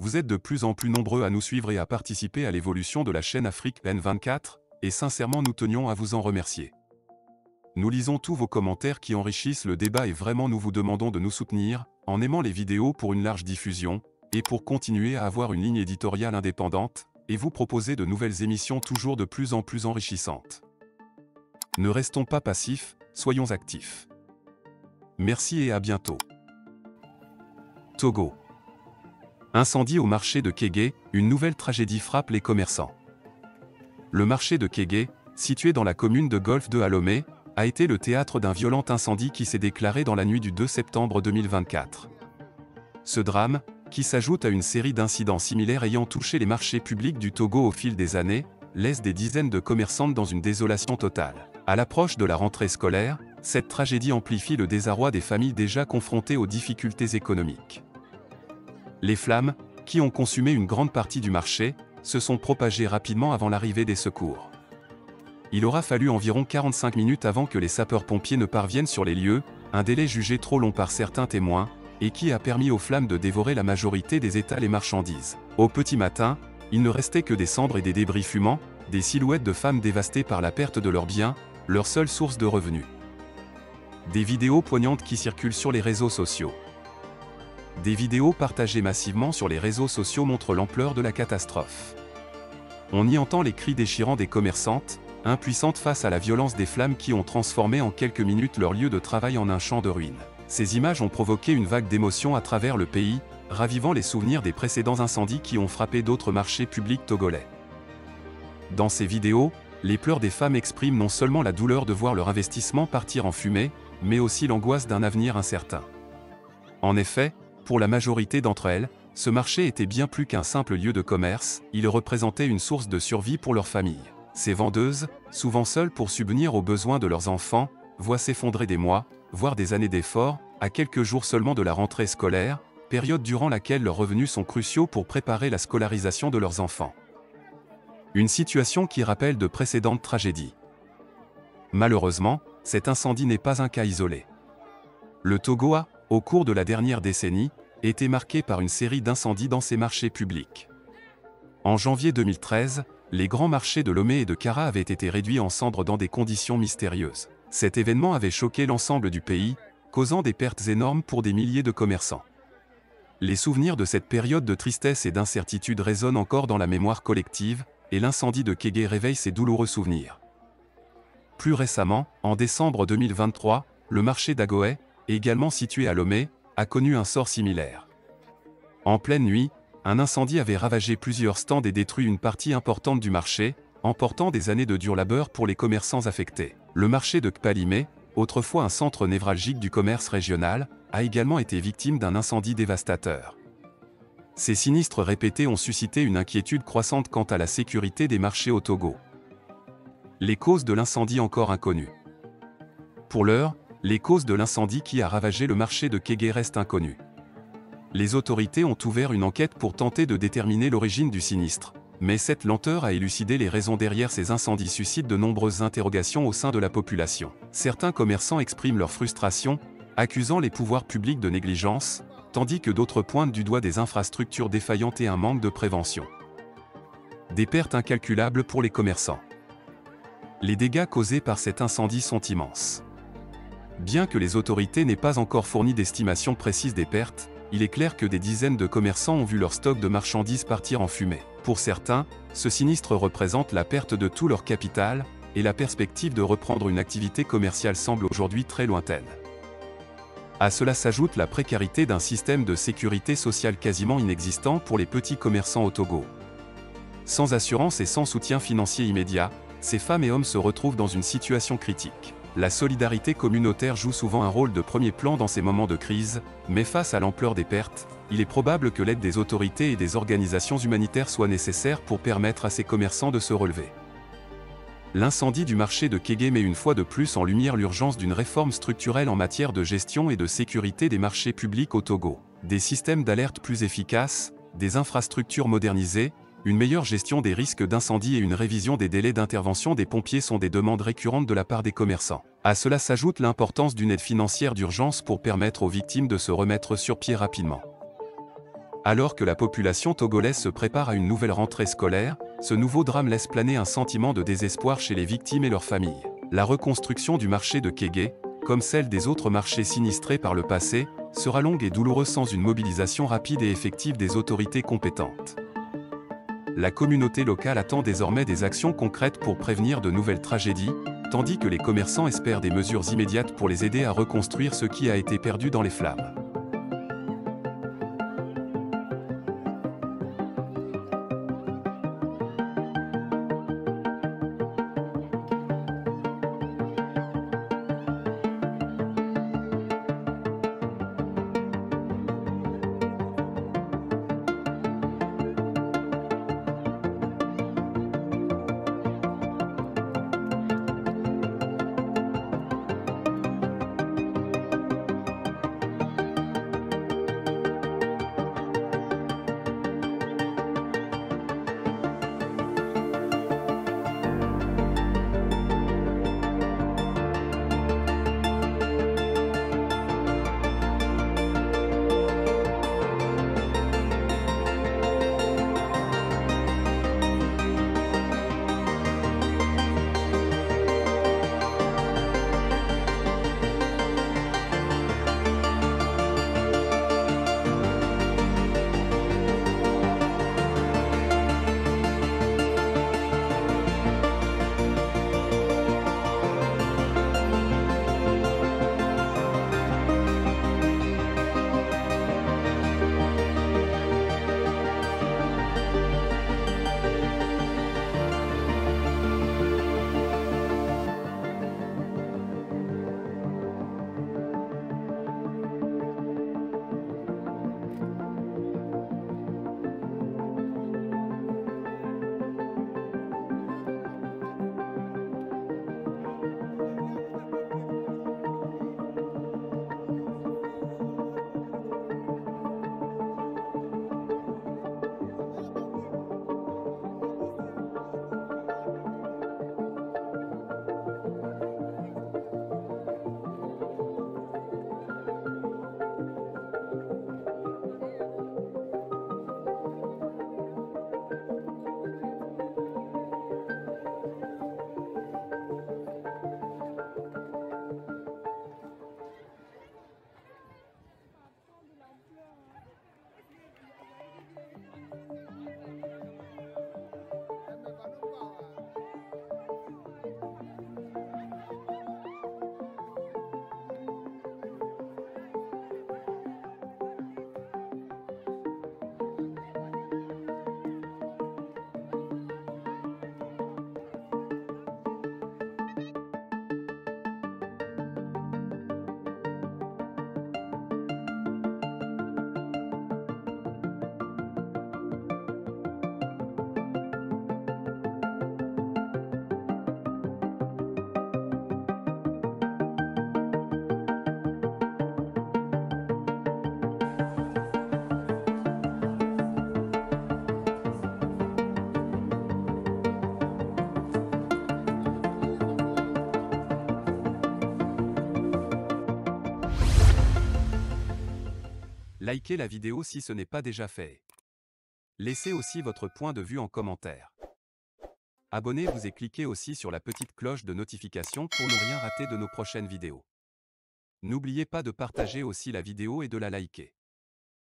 vous êtes de plus en plus nombreux à nous suivre et à participer à l'évolution de la chaîne Afrique N24, et sincèrement nous tenions à vous en remercier. Nous lisons tous vos commentaires qui enrichissent le débat et vraiment nous vous demandons de nous soutenir, en aimant les vidéos pour une large diffusion, et pour continuer à avoir une ligne éditoriale indépendante, et vous proposer de nouvelles émissions toujours de plus en plus enrichissantes. Ne restons pas passifs, soyons actifs. Merci et à bientôt. Togo. Incendie au marché de Kégué, une nouvelle tragédie frappe les commerçants. Le marché de Kégué, situé dans la commune de Golfe de Lomé, a été le théâtre d'un violent incendie qui s'est déclaré dans la nuit du 2 septembre 2024. Ce drame, qui s'ajoute à une série d'incidents similaires ayant touché les marchés publics du Togo au fil des années, laisse des dizaines de commerçantes dans une désolation totale. À l'approche de la rentrée scolaire, cette tragédie amplifie le désarroi des familles déjà confrontées aux difficultés économiques. Les flammes, qui ont consumé une grande partie du marché, se sont propagées rapidement avant l'arrivée des secours. Il aura fallu environ 45 minutes avant que les sapeurs-pompiers ne parviennent sur les lieux, un délai jugé trop long par certains témoins, et qui a permis aux flammes de dévorer la majorité des étals et marchandises. Au petit matin, il ne restait que des cendres et des débris fumants, des silhouettes de femmes dévastées par la perte de leurs biens, leur seule source de revenus. Des vidéos poignantes qui circulent sur les réseaux sociaux. Des vidéos partagées massivement sur les réseaux sociaux montrent l'ampleur de la catastrophe. On y entend les cris déchirants des commerçantes, impuissantes face à la violence des flammes qui ont transformé en quelques minutes leur lieu de travail en un champ de ruines. Ces images ont provoqué une vague d'émotions à travers le pays, ravivant les souvenirs des précédents incendies qui ont frappé d'autres marchés publics togolais. Dans ces vidéos, les pleurs des femmes expriment non seulement la douleur de voir leur investissement partir en fumée, mais aussi l'angoisse d'un avenir incertain. En effet, pour la majorité d'entre elles, ce marché était bien plus qu'un simple lieu de commerce, il représentait une source de survie pour leur famille. Ces vendeuses, souvent seules pour subvenir aux besoins de leurs enfants, voient s'effondrer des mois, voire des années d'efforts, à quelques jours seulement de la rentrée scolaire, période durant laquelle leurs revenus sont cruciaux pour préparer la scolarisation de leurs enfants. Une situation qui rappelle de précédentes tragédies. Malheureusement, cet incendie n'est pas un cas isolé. Le Togo a, au cours de la dernière décennie, été marqué par une série d'incendies dans ses marchés publics. En janvier 2013, les grands marchés de Lomé et de Kara avaient été réduits en cendres dans des conditions mystérieuses. Cet événement avait choqué l'ensemble du pays, causant des pertes énormes pour des milliers de commerçants. Les souvenirs de cette période de tristesse et d'incertitude résonnent encore dans la mémoire collective, et l'incendie de Kégué réveille ces douloureux souvenirs. Plus récemment, en décembre 2023, le marché d'Agoé, également situé à Lomé, a connu un sort similaire. En pleine nuit, un incendie avait ravagé plusieurs stands et détruit une partie importante du marché, emportant des années de dur labeur pour les commerçants affectés. Le marché de Kpalimé, autrefois un centre névralgique du commerce régional, a également été victime d'un incendie dévastateur. Ces sinistres répétés ont suscité une inquiétude croissante quant à la sécurité des marchés au Togo. Les causes de l'incendie encore inconnues. Pour l'heure, les causes de l'incendie qui a ravagé le marché de Kégué restent inconnues. Les autorités ont ouvert une enquête pour tenter de déterminer l'origine du sinistre, mais cette lenteur à élucider les raisons derrière ces incendies suscite de nombreuses interrogations au sein de la population. Certains commerçants expriment leur frustration, accusant les pouvoirs publics de négligence, tandis que d'autres pointent du doigt des infrastructures défaillantes et un manque de prévention. Des pertes incalculables pour les commerçants. Les dégâts causés par cet incendie sont immenses. Bien que les autorités n'aient pas encore fourni d'estimation précise des pertes, il est clair que des dizaines de commerçants ont vu leur stock de marchandises partir en fumée. Pour certains, ce sinistre représente la perte de tout leur capital, et la perspective de reprendre une activité commerciale semble aujourd'hui très lointaine. À cela s'ajoute la précarité d'un système de sécurité sociale quasiment inexistant pour les petits commerçants au Togo. Sans assurance et sans soutien financier immédiat, ces femmes et hommes se retrouvent dans une situation critique. La solidarité communautaire joue souvent un rôle de premier plan dans ces moments de crise, mais face à l'ampleur des pertes, il est probable que l'aide des autorités et des organisations humanitaires soit nécessaire pour permettre à ces commerçants de se relever. L'incendie du marché de Kégué met une fois de plus en lumière l'urgence d'une réforme structurelle en matière de gestion et de sécurité des marchés publics au Togo. Des systèmes d'alerte plus efficaces, des infrastructures modernisées, une meilleure gestion des risques d'incendie et une révision des délais d'intervention des pompiers sont des demandes récurrentes de la part des commerçants. À cela s'ajoute l'importance d'une aide financière d'urgence pour permettre aux victimes de se remettre sur pied rapidement. Alors que la population togolaise se prépare à une nouvelle rentrée scolaire, ce nouveau drame laisse planer un sentiment de désespoir chez les victimes et leurs familles. La reconstruction du marché de Kégué, comme celle des autres marchés sinistrés par le passé, sera longue et douloureuse sans une mobilisation rapide et effective des autorités compétentes. La communauté locale attend désormais des actions concrètes pour prévenir de nouvelles tragédies, tandis que les commerçants espèrent des mesures immédiates pour les aider à reconstruire ce qui a été perdu dans les flammes. Likez la vidéo si ce n'est pas déjà fait. Laissez aussi votre point de vue en commentaire. Abonnez-vous et cliquez aussi sur la petite cloche de notification pour ne rien rater de nos prochaines vidéos. N'oubliez pas de partager aussi la vidéo et de la liker.